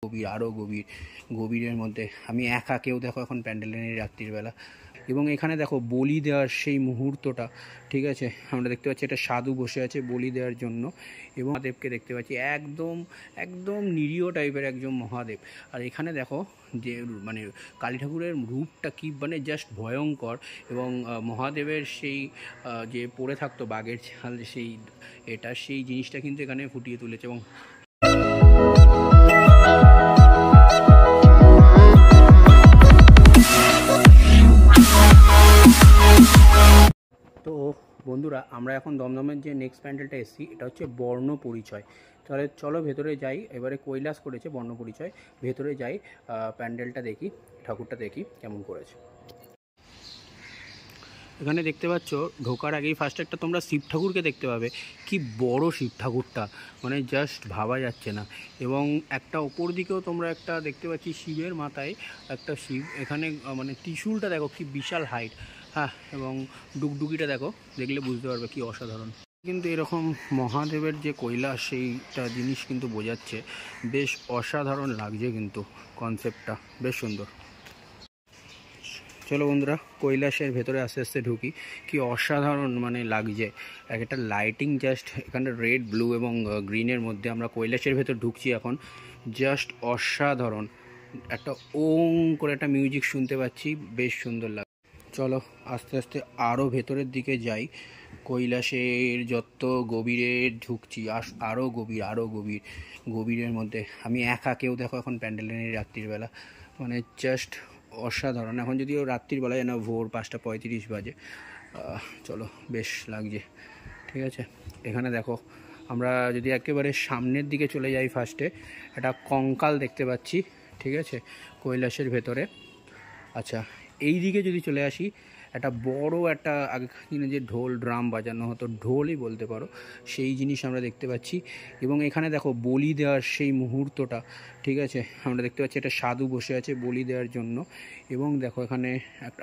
গভীর, আরও গভীর, গভীরের মধ্যে আমি একা, কেউ দেখো এখন প্যান্ডেলে নেই রাত্রিবেলা। এবং এখানে দেখো বলি দেওয়ার সেই মুহূর্তটা, ঠিক আছে, আমরা দেখতে পাচ্ছি একটা সাধু বসে আছে বলি দেওয়ার জন্য। এবং মহাদেবকে দেখতে পাচ্ছি, একদম একদম নিরীহ টাইপের একজন মহাদেব। আর এখানে দেখো যে মানে কালী ঠাকুরের রূপটা কি মানে জাস্ট ভয়ঙ্কর। এবং মহাদেবের সেই যে পড়ে থাকতো বাঘের ছাল, সেই জিনিসটা কিন্তু এখানে ফুটিয়ে তুলেছে। এবং তো বন্ধুরা, আমরা এখন দমদমের যে নেক্সট প্যান্ডেলটা এসেছি, এটা হচ্ছে বর্ণ পরিচয়। তাহলে চলো ভেতরে যাই। এবারে কৈলাস করেছে বর্ণ পরিচয়, ভেতরে যাই, প্যান্ডেলটা দেখি, ঠাকুরটা দেখি কেমন করেছে। এখানে দেখতে পাচ্ছ ঢোকার আগেই ফার্স্ট একটা তোমরা শিব ঠাকুরকে দেখতে পাবে। কি বড় শিব ঠাকুরটা, মানে জাস্ট ভাবা যাচ্ছে না। এবং একটা ওপর দিকেও তোমরা একটা দেখতে পাচ্ছি শিবের মাথায় একটা শিব। এখানে মানে ত্রিশূলটা দেখো কি বিশাল হাইট, হ্যাঁ। এবং ডুগডুগিটা দেখো, দেখলে বুঝতে পারবে কি অসাধারণ। কিন্তু এরকম মহাদেবের যে কৈলাস, সেইটা জিনিস কিন্তু বোঝাচ্ছে। বেশ অসাধারণ লাগছে কিন্তু, কনসেপ্টটা বেশ সুন্দর। চলো বন্ধুরা, কৈলাসের ভেতরে আস্তে আস্তে ঢুকি। কি অসাধারণ মানে লাগছে, একটা লাইটিং জাস্ট এখানে রেড, ব্লু এবং গ্রিনের মধ্যে আমরা কৈলাসের ভেতর ঢুকছি এখন। জাস্ট অসাধারণ, একটা ওং করে একটা মিউজিক শুনতে পাচ্ছি, বেশ সুন্দর লাগে। চলো আস্তে আস্তে আরও ভেতরের দিকে যাই। কৈলাসের যত গভীরে ঢুকছি, আরও গভীর, আরও গভীর, গভীরের মধ্যে আমি একা, কেউ দেখো এখন প্যান্ডেলে নেই রাত্রিবেলা, মানে জাস্ট অসাধারণ। এখন যদিও রাত্রিবেলা যেন ভোর 5:35 বাজে। চলো, বেশ লাগছে, ঠিক আছে। এখানে দেখো, আমরা যদি একেবারে সামনের দিকে চলে যাই, ফার্স্টে একটা কঙ্কাল দেখতে পাচ্ছি, ঠিক আছে, কৈলাসের ভেতরে। আচ্ছা, এই দিকে যদি চলে আসি, একটা বড় একটা আগেকার দিনে যে ঢোল ড্রাম বাজানো হতো, ঢোলই বলতে পারো, সেই জিনিস আমরা দেখতে পাচ্ছি। এবং এখানে দেখো বলি দেওয়ার সেই মুহূর্তটা, ঠিক আছে, আমরা দেখতে পাচ্ছি একটা সাধু বসে আছে বলি দেওয়ার জন্য। এবং দেখো এখানে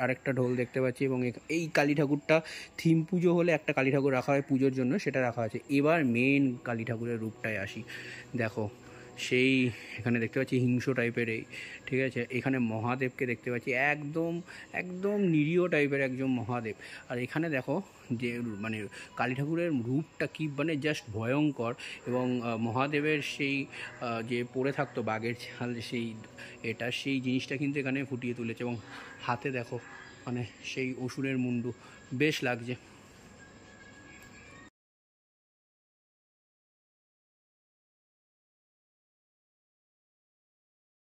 আরেকটা ঢোল দেখতে পাচ্ছি। এবং এই কালী ঠাকুরটা থিম পুজো হলে একটা কালী ঠাকুর রাখা হয় পুজোর জন্য, সেটা রাখা আছে। এবার মেন কালী ঠাকুরের রূপটায় আসি। দেখো সেই এখানে দেখতে পাচ্ছি হিংস্র টাইপের, এই ঠিক আছে। এখানে মহাদেবকে দেখতে পাচ্ছি, একদম একদম নিরীহ টাইপের একজন মহাদেব। আর এখানে দেখো যে মানে কালী ঠাকুরের রূপটা কি মানে জাস্ট ভয়ঙ্কর। এবং মহাদেবের সেই যে পড়ে থাকতো বাঘের ছাল, সেই জিনিসটা কিন্তু এখানে ফুটিয়ে তুলেছে। এবং হাতে দেখো মানে সেই অসুরের মুন্ডু, বেশ লাগছে।